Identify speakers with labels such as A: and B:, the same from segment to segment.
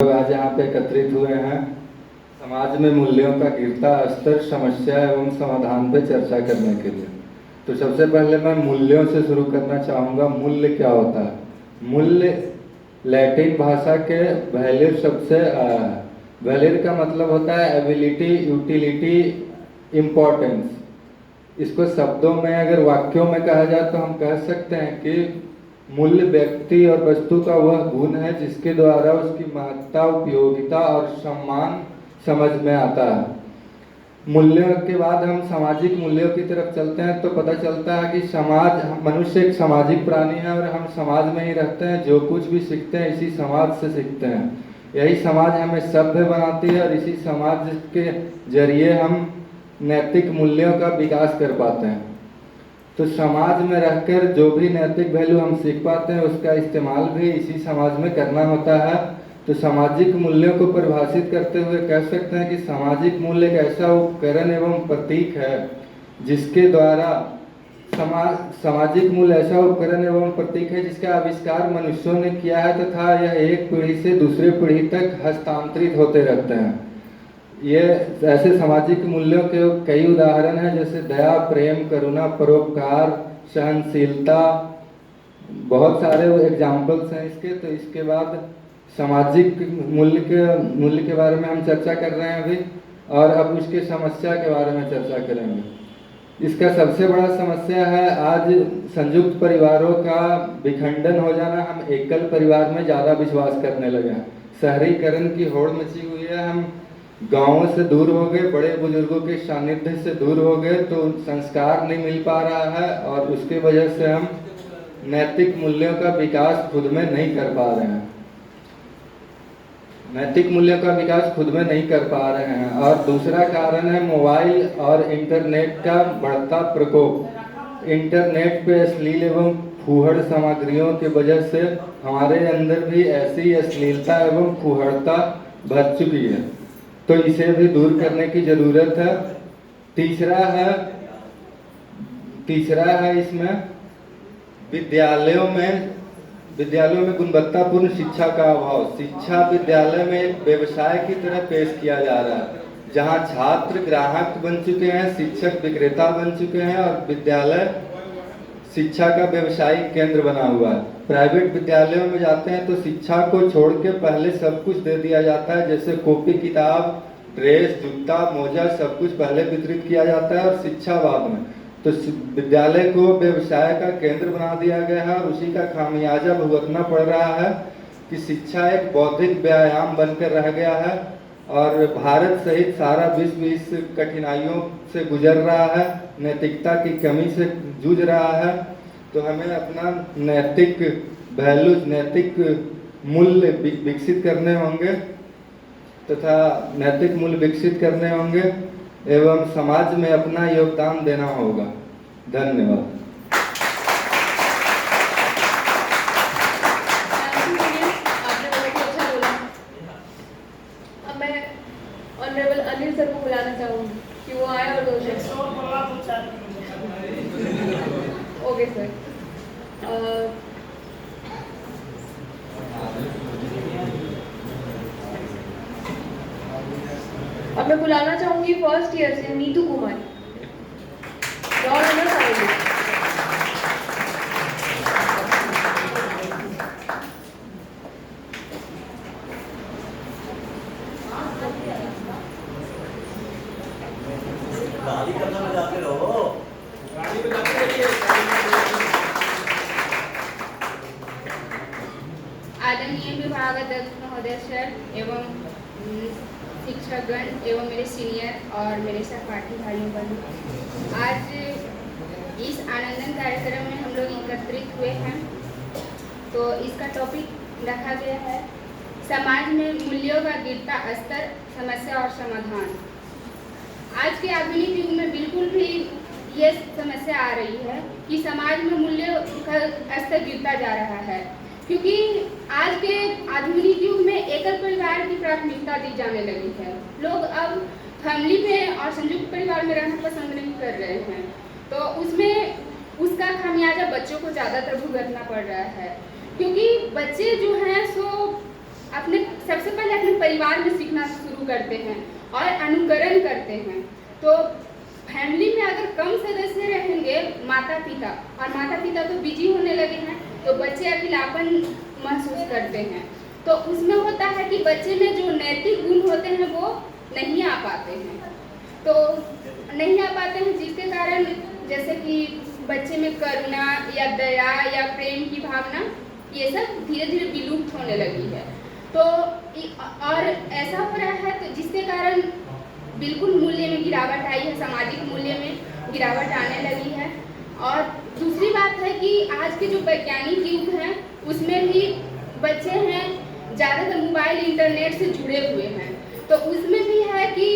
A: लोग आज यहाँ पे एकत्रित हुए हैं समाज में मूल्यों का गिरता स्तर, समस्या एवं समाधान पर चर्चा करने के लिए। तो सबसे पहले मैं मूल्यों से शुरू करना चाहूँगा। मूल्य क्या होता है? मूल्य लैटिन भाषा के वैल्यूर शब्द से आया है। वैल्यूर का मतलब होता है एबिलिटी, यूटिलिटी, इम्पोर्टेंस। इसको शब्दों में अगर वाक्यों में कहा जाए तो हम कह सकते हैं कि मूल्य व्यक्ति और वस्तु का वह गुण है जिसके द्वारा उसकी महत्ता, उपयोगिता और सम्मान समझ में आता है। मूल्यों के बाद हम सामाजिक मूल्यों की तरफ चलते हैं तो पता चलता है कि मनुष्य एक सामाजिक प्राणी है और हम समाज में ही रहते हैं। जो कुछ भी सीखते हैं इसी समाज से सीखते हैं। यही समाज हमें सभ्य बनाती है और इसी समाज के जरिए हम नैतिक मूल्यों का विकास कर पाते हैं। तो समाज में रहकर जो भी नैतिक वैल्यू हम सीख पाते हैं उसका इस्तेमाल भी इसी समाज में करना होता है। तो सामाजिक मूल्यों को परिभाषित करते हुए कह सकते हैं कि सामाजिक मूल्य एक ऐसा उपकरण एवं प्रतीक है जिसके द्वारा सामाजिक मूल्य ऐसा उपकरण एवं प्रतीक है जिसका आविष्कार मनुष्यों ने किया है तथा यह एक पीढ़ी से दूसरे पीढ़ी तक हस्तांतरित होते रहते हैं। ये ऐसे सामाजिक मूल्यों के कई उदाहरण हैं, जैसे दया, प्रेम, करुणा, परोपकार, सहनशीलता, बहुत सारे एग्जाम्पल्स हैं इसके। तो इसके बाद सामाजिक मूल्य के बारे में हम चर्चा कर रहे हैं अभी, और अब उसके समस्या के बारे में चर्चा करेंगे। इसका सबसे बड़ा समस्या है आज संयुक्त परिवारों का विखंडन हो जाना। हम एकल परिवार में ज़्यादा विश्वास करने लगे हैं। शहरीकरण की होड़ मची हुई है। हम गाँवों से दूर हो गए, बड़े बुजुर्गों के सानिध्य से दूर हो गए, तो संस्कार नहीं मिल पा रहा है और उसके वजह से हम नैतिक मूल्यों का विकास खुद में नहीं कर पा रहे हैं। नैतिक मूल्यों का विकास खुद में नहीं कर पा रहे हैं। और दूसरा कारण है मोबाइल और इंटरनेट का बढ़ता प्रकोप। इंटरनेट पे अश्लील एवं फूहड़ सामग्रियों की वजह से हमारे अंदर भी ऐसी अश्लीलता एवं फूहड़ता भर चुकी है, तो इसे भी दूर करने की जरूरत है। तीसरा है इसमें विद्यालयों में गुणवत्तापूर्ण शिक्षा का अभाव। शिक्षा विद्यालय में एक व्यवसाय की तरह पेश किया जा रहा है, जहां छात्र ग्राहक बन चुके हैं, शिक्षक विक्रेता बन चुके हैं और विद्यालय शिक्षा का व्यवसायिक केंद्र बना हुआ है। प्राइवेट विद्यालयों में जाते हैं तो शिक्षा को छोड़ के पहले सब कुछ दे दिया जाता है, जैसे कॉपी किताब, ड्रेस, जूता, मोजा, सब कुछ पहले वितरित किया जाता है और शिक्षा बाद में। तो विद्यालय को व्यवसाय का केंद्र बना दिया गया है और उसी का खामियाजा भुगतना पड़ रहा है कि शिक्षा एक बौद्धिक व्यायाम बनकर रह गया है और भारत सहित सारा विश्व इस कठिनाइयों से गुजर रहा है, नैतिकता की कमी से जूझ रहा है। तो हमें अपना नैतिक वैल्यूज, नैतिक मूल्य विकसित करने होंगे तथा नैतिक मूल्य विकसित करने होंगे एवं समाज में अपना योगदान देना होगा। धन्यवाद।
B: आपने बहुत अच्छा बोला। अब मैं ऑनरेबल अनिल सर को बुलाना चाहूंगी कि वो आए और ओके सर। अब मैं बुलाना चाहूंगी फर्स्ट ईयर से नीतू कुमार।
C: आदरणीय विभागाध्यक्ष महोदय सर एवं शिक्षकगण एवं मेरे सीनियर और मेरे सहपाठी भाइयों बहनों, आज इस आनंदन कार्यक्रम में हम लोग एकत्रित हुए हैं। तो इसका टॉपिक रखा गया है समाज में मूल्यों का गिरता स्तर, समस्या और समाधान। आज के आधुनिक युग में बिल्कुल भी ये समस्या आ रही है कि समाज में मूल्यों का स्तर गिरता जा रहा है, क्योंकि आज के आधुनिक युग में एकल परिवार की प्राथमिकता दी जाने लगी है। लोग अब फैमिली में और संयुक्त परिवार में रहना पसंद नहीं कर रहे हैं, तो उसमें उसका खामियाजा बच्चों को ज़्यादातर भुगतना पड़ रहा है, क्योंकि बच्चे जो हैं सो सबसे पहले अपने परिवार में सीखना शुरू करते हैं और अनुकरण करते हैं। तो फैमिली में अगर कम सदस्य रहेंगे माता पिता, और माता पिता तो बिजी होने लगे हैं, तो बच्चे अकेलापन महसूस करते हैं। तो उसमें होता है कि बच्चे में जो नैतिक गुण होते हैं वो नहीं आ पाते हैं, जिसके कारण जैसे कि बच्चे में करुणा या दया या प्रेम की भावना ये सब धीरे धीरे विलुप्त होने लगी है। तो और ऐसा हो रहा है तो जिसके कारण बिल्कुल मूल्य में गिरावट आई है, सामाजिक मूल्य में गिरावट आने लगी है। और दूसरी बात है कि आज के जो वैज्ञानिक युग है उसमें भी बच्चे हैं ज़्यादातर मोबाइल इंटरनेट से जुड़े हुए हैं, तो उसमें भी है कि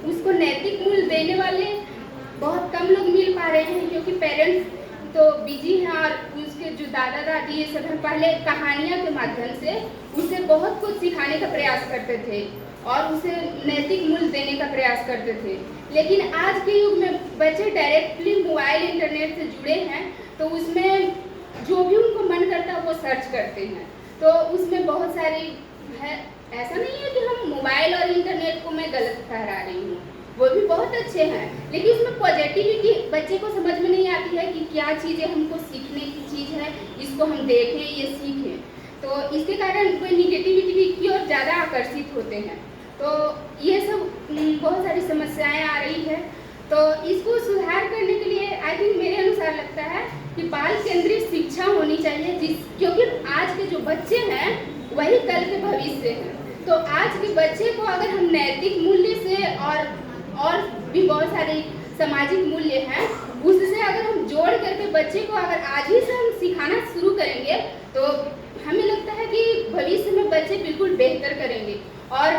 C: उसको नैतिक मूल्य देने वाले बहुत कम लोग मिल पा रहे हैं, क्योंकि पेरेंट्स तो बिजी हैं और उसके जो दादा दादी ये सब हैं पहले कहानियाँ के माध्यम से उसे बहुत कुछ सिखाने का प्रयास करते थे और उसे नैतिक मूल्य देने का प्रयास करते थे। लेकिन आज के युग में बच्चे डायरेक्टली मोबाइल इंटरनेट से जुड़े हैं, तो उसमें जो भी उनको मन करता है वो सर्च करते हैं। तो उसमें बहुत सारी है, ऐसा नहीं है कि हम मोबाइल और इंटरनेट को मैं गलत ठहरा रही हूँ, वो भी बहुत अच्छे हैं, लेकिन उसमें पॉजिटिविटी बच्चे को समझ में नहीं आती है कि क्या चीज़ें हमको सीखने की चीज़ है, इसको हम देखें, ये सीखें। तो इसके कारण कोई निगेटिविटी की ओर ज़्यादा आकर्षित होते हैं। तो ये सब बहुत सारी समस्याएं आ रही है। तो इसको सुधार करने के लिए आई थिंक मेरे अनुसार लगता है कि बाल केंद्रित शिक्षा होनी चाहिए, क्योंकि आज के जो बच्चे हैं वही कल के भविष्य हैं। तो आज के बच्चे को अगर हम नैतिक मूल्य से और भी बहुत सारे सामाजिक मूल्य हैं उससे अगर हम जोड़ करके बच्चे को अगर आज ही से हम सिखाना शुरू करेंगे तो हमें लगता है कि भविष्य में बच्चे बिल्कुल बेहतर करेंगे और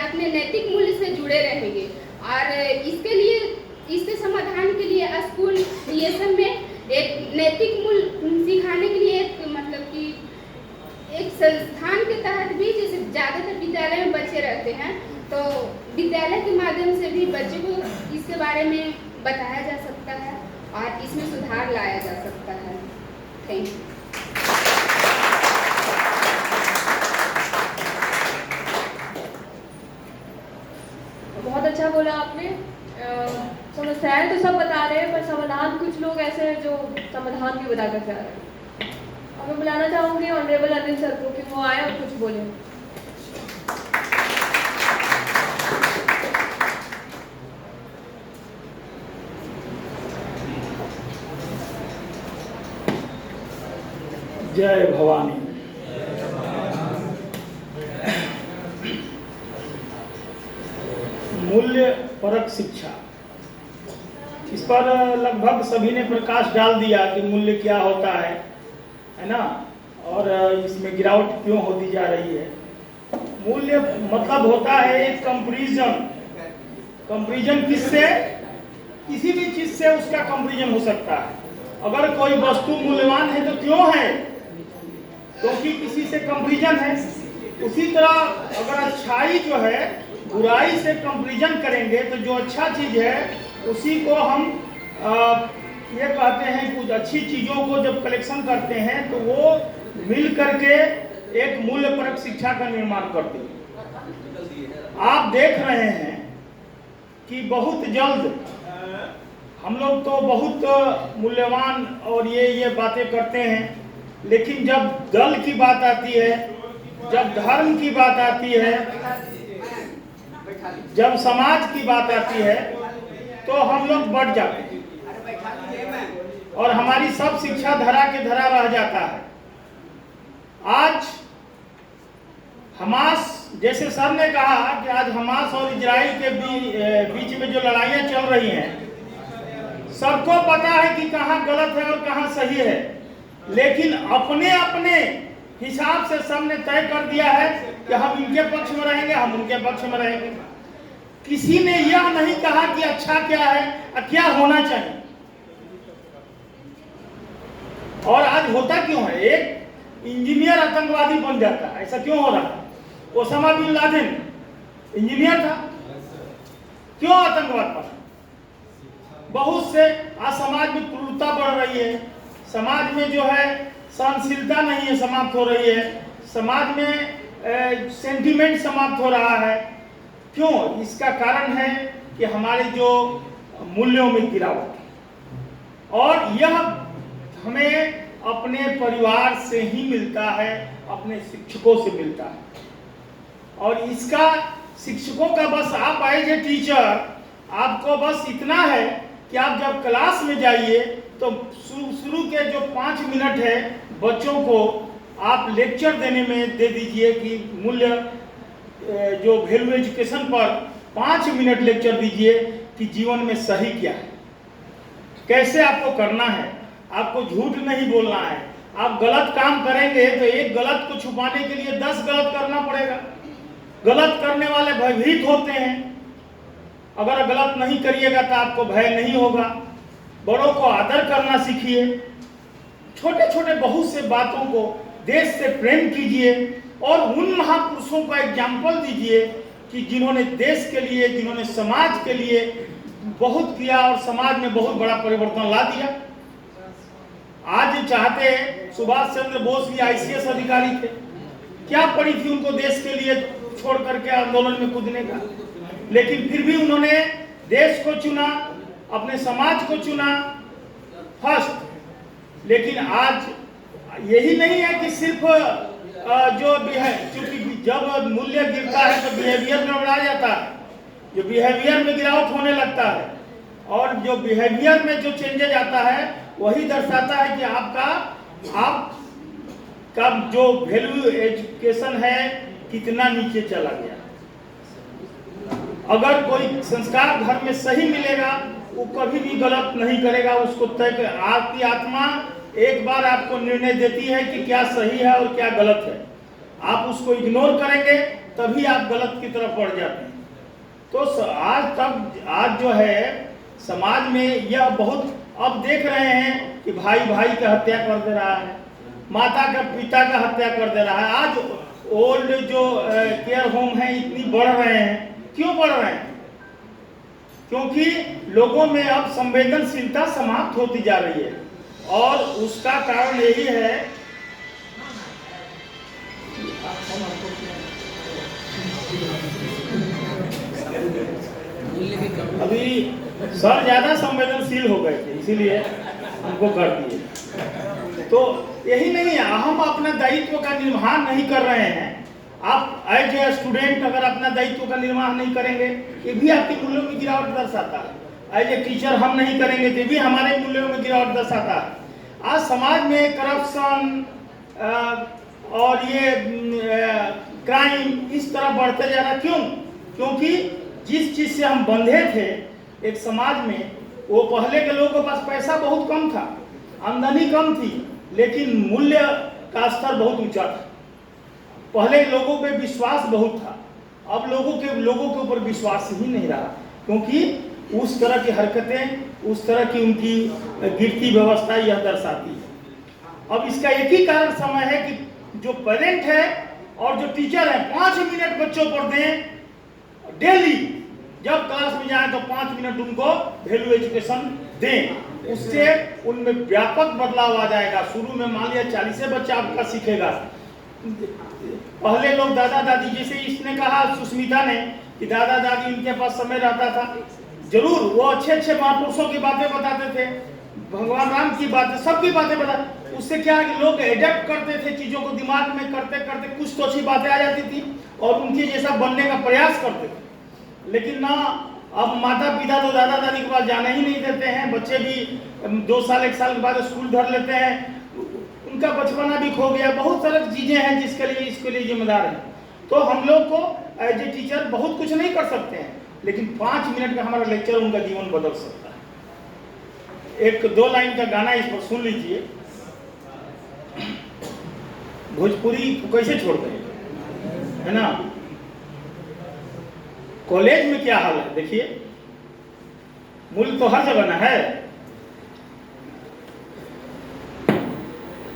C: अपने नैतिक मूल्य से जुड़े रहेंगे। और इसके समाधान के लिए स्कूल ये सब में एक नैतिक मूल्य सिखाने के लिए एक संस्थान के तहत भी, जैसे ज़्यादातर विद्यालय में बच्चे रहते हैं, तो विद्यालय के माध्यम से भी बच्चे को इसके बारे में बताया जा सकता है और इसमें सुधार लाया जा सकता है। Thank you.
B: बहुत अच्छा बोला आपने। समस्याएं तो सब बता रहे हैं, पर समाधान कुछ लोग ऐसे हैं जो समाधान भी बता कर जा रहे हैं। अब मैं बुलाना चाहूँगी ऑनरेबल अनिल सर को कि वो आए और कुछ बोले।
D: जय भवानी। मूल्य परक शिक्षा, इस पर लगभग सभी ने प्रकाश डाल दिया कि मूल्य क्या होता है ना, और इसमें गिरावट क्यों होती जा रही है। मूल्य मतलब होता है एक कंपैरिजन किससे, किसी भी चीज से उसका कंपैरिजन हो सकता है। अगर कोई वस्तु मूल्यवान है तो क्यों है, क्योंकि किसी से कंपैरिजन है। उसी तरह अगर अच्छाई जो है बुराई से कंपैरिजन करेंगे तो जो अच्छा चीज है उसी को हम ये कहते हैं, कुछ अच्छी चीजों को जब कलेक्शन करते हैं तो वो मिल करके एक मूल्य परक शिक्षा का निर्माण करते हैं। आप देख रहे हैं कि बहुत जल्द हम लोग तो बहुत मूल्यवान और ये बातें करते हैं, लेकिन जब दल की बात आती है, जब धर्म की बात आती है, जब समाज की बात आती है तो हम लोग बढ़ जाते हैं और हमारी सब शिक्षा धरा के धरा रह जाता है। आज हमास, जैसे सर ने कहा कि आज हमास और इजराइल के बीच में जो लड़ाइयां चल रही हैं, सबको पता है कि कहां गलत है और कहां सही है, लेकिन अपने अपने हिसाब से सबने तय कर दिया है कि हम इनके पक्ष में रहेंगे, हम उनके पक्ष में रहेंगे। किसी ने यह नहीं कहा कि अच्छा क्या है और क्या होना चाहिए। और आज होता क्यों है, एक इंजीनियर आतंकवादी बन जाता है, ऐसा क्यों हो रहा है? ओसामा बिन लादेन इंजीनियर था, क्यों आतंकवाद बना? बहुत से आज समाज में क्रूरता बढ़ रही है, समाज में जो है सहनशीलता नहीं है, समाप्त हो रही है, समाज में सेंटिमेंट समाप्त हो रहा है। क्यों? इसका कारण है कि हमारे जो मूल्यों में गिरावट है, और यह हमें अपने परिवार से ही मिलता है, अपने शिक्षकों से मिलता है। और इसका शिक्षकों का बस आप एज ए टीचर आपको बस इतना है कि आप जब क्लास में जाइए तो शुरू के जो 5 मिनट है बच्चों को आप लेक्चर देने में दे दीजिए कि मूल्य जो वैल्यू एजुकेशन पर 5 मिनट लेक्चर दीजिए कि जीवन में सही क्या है, कैसे आपको करना है, आपको झूठ नहीं बोलना है। आप गलत काम करेंगे तो एक गलत को छुपाने के लिए 10 गलत करना पड़ेगा। गलत करने वाले भयभीत होते हैं, अगर गलत नहीं करिएगा तो आपको भय नहीं होगा। बड़ों को आदर करना सीखिए, छोटे छोटे बहुत से बातों को देश से प्रेम कीजिए, और उन महापुरुषों का एग्जाम्पल दीजिए कि जिन्होंने देश के लिए, जिन्होंने समाज के लिए बहुत किया और समाज में बहुत बड़ा परिवर्तन ला दिया। आज चाहते हैं, सुभाष चंद्र बोस भी ICS अधिकारी थे, क्या पड़ी थी उनको देश के लिए छोड़ करके आंदोलन में कूदने का, लेकिन फिर भी उन्होंने देश को चुना, अपने समाज को चुना फर्स्ट। लेकिन आज यही नहीं है कि सिर्फ जो भी है, क्योंकि जब मूल्य गिरता है तो बिहेवियर में गड़बड़ा जाता है, जो बिहेवियर में गिरावट होने लगता है, और जो बिहेवियर में जो चेंजेज आता है वही दर्शाता है कि आपका जो वैल्यू एजुकेशन है कितना नीचे चला गया। अगर कोई संस्कार घर में सही मिलेगा वो कभी भी गलत नहीं करेगा, उसको तय कर। आपकी आत्मा एक बार आपको निर्णय देती है कि क्या सही है और क्या गलत है, आप उसको इग्नोर करेंगे तभी आप गलत की तरफ बढ़ जाते हैं। तो आज जो है समाज में यह बहुत, अब देख रहे हैं कि भाई भाई का हत्या कर दे रहा है, माता का पिता का हत्या कर दे रहा है। आज ओल्ड जो केयर होम है इतनी बढ़ रहे हैं, क्यों बढ़ रहे हैं? क्योंकि लोगों में अब संवेदनशीलता समाप्त होती जा रही है, और उसका कारण यही है अभी सर ज्यादा संवेदनशील हो गए थे इसीलिए उनको कर दिए। तो यही नहीं है, हम अपना दायित्व का निर्वहन नहीं कर रहे हैं। आप एज ए स्टूडेंट अगर अपना दायित्व का निर्वहन नहीं करेंगे, ये भी आपके मूल्यों में गिरावट दर्शाता है। एज ए टीचर हम नहीं करेंगे तो भी हमारे मूल्यों में गिरावट दर्शाता है। आज समाज में करप्शन और ये क्राइम इस तरह बढ़ते जा रहा, क्यों? क्योंकि जिस चीज से हम बंधे थे एक समाज में, वो पहले के लोगों के पास पैसा बहुत कम था, आमदनी कम थी, लेकिन मूल्य का स्तर बहुत ऊंचा था। पहले लोगों पे विश्वास बहुत था, अब लोगों के ऊपर विश्वास ही नहीं रहा, क्योंकि उस तरह की हरकतें, उस तरह की उनकी गिरती व्यवस्था यह दर्शाती है। अब इसका एक ही कारण समय है कि जो पेरेंट है और जो टीचर है 5 मिनट बच्चों पर दें डेली, जब क्लास में जाए तो 5 मिनट उनको वैल्यू एजुकेशन दें, उससे उनमें व्यापक बदलाव आ जाएगा। शुरू में मान लिया 40 बच्चा आपका सीखेगा, पहले लोग दादा दादी, जैसे इसने कहा सुष्मिता ने कि दादा दादी उनके पास समय रहता था, जरूर वो अच्छे अच्छे महापुरुषों की बातें बताते थे, भगवान राम की बातें, सबकी बातें बता, उससे क्या है कि लोग एडेप्ट करते थे चीजों को, दिमाग में करते करते कुछ तो अच्छी बातें आ जाती थी और उनके जैसा बनने का प्रयास करते थे। लेकिन ना, अब माता पिता तो दादा दादी के पास जाने ही नहीं देते हैं, बच्चे भी 2 साल 1 साल के बाद स्कूल धर लेते हैं, उनका बचपना भी खो गया। बहुत सारी चीजें हैं जिसके लिए इसके लिए जिम्मेदार है। तो हम लोग को एज ए टीचर बहुत कुछ नहीं कर सकते हैं, लेकिन 5 मिनट का हमारा लेक्चर उनका जीवन बदल सकता है। 1-2 लाइन का गाना इस पर सुन लीजिए। भोजपुरी को कैसे छोड़ दें, है ना? कॉलेज में क्या हाल है देखिए, मूल्य तो हर जगह ना है।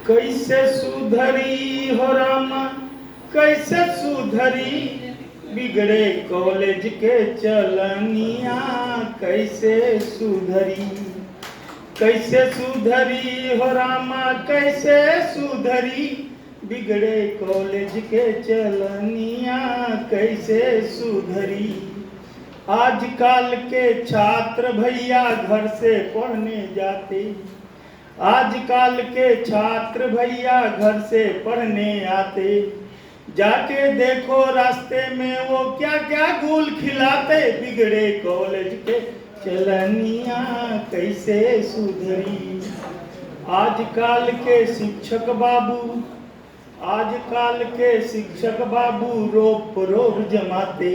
D: कैसे सुधरी हो रामा, कैसे सुधरी बिगड़े कॉलेज के चलनिया, कैसे सुधरी, कैसे सुधरी हो रामा, कैसे सुधरी बिगड़े कॉलेज के चलनिया कैसे सुधरी। आजकल के छात्र भैया घर से पढ़ने जाते, आजकल के छात्र भैया घर से पढ़ने आते, जाके देखो रास्ते में वो क्या क्या गुल खिलाते। बिगड़े कॉलेज के चलनिया कैसे सुधरी। आजकल के शिक्षक बाबू, आजकल के शिक्षक बाबू रोब जमाते,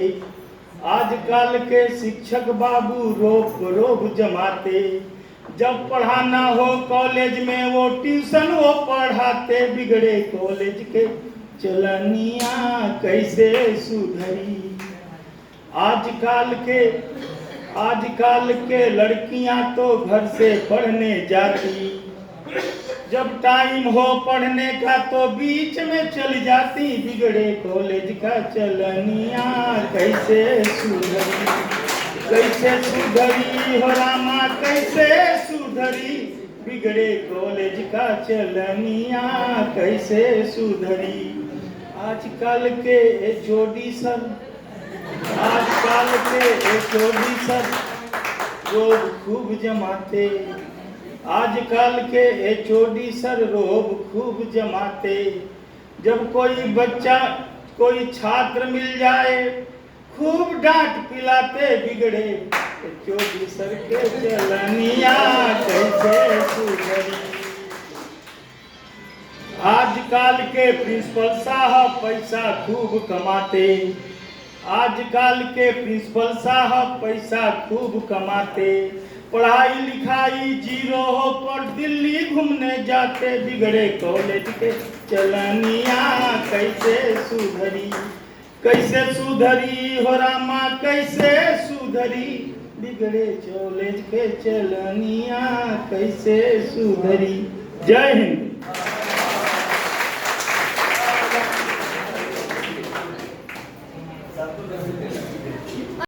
D: आजकल के शिक्षक बाबू रोब जमाते। जब पढ़ाना हो कॉलेज में वो ट्यूशन वो पढ़ाते। बिगड़े कॉलेज के चलनिया कैसे सुधरी। आजकल के लड़कियां तो घर से पढ़ने जाती, जब टाइम हो पढ़ने का तो बीच में चली जाती। बिगड़े कॉलेज का चलनिया कैसे सुधरी, कैसे सुधरी हो रामा कैसे सुधरी। बिगड़े कॉलेज का चलनिया कैसे सुधरी। आजकल के एचओडी सर, आजकल के एचओडी सर रोब खूब जमाते, आजकल के एचओडी सर रोब खूब जमाते। जब कोई बच्चा कोई छात्र मिल जाए खूब डांट पिलाते। बिगड़े एचओडी सर के चलनिया कैसे सुधरी। आजकल के प्रिंसिपल साहब पैसा खूब कमाते, आजकल के प्रिंसिपल साहब पैसा खूब कमाते। पढ़ाई लिखाई जीरो हो पर दिल्ली घूमने जाते। बिगड़े कॉलेज के चलनिया कैसे सुधरी, कैसे सुधरी हो रामा कैसे सुधरी। बिगड़े कॉलेज के चलनिया कैसे सुधरी। जय हिंद।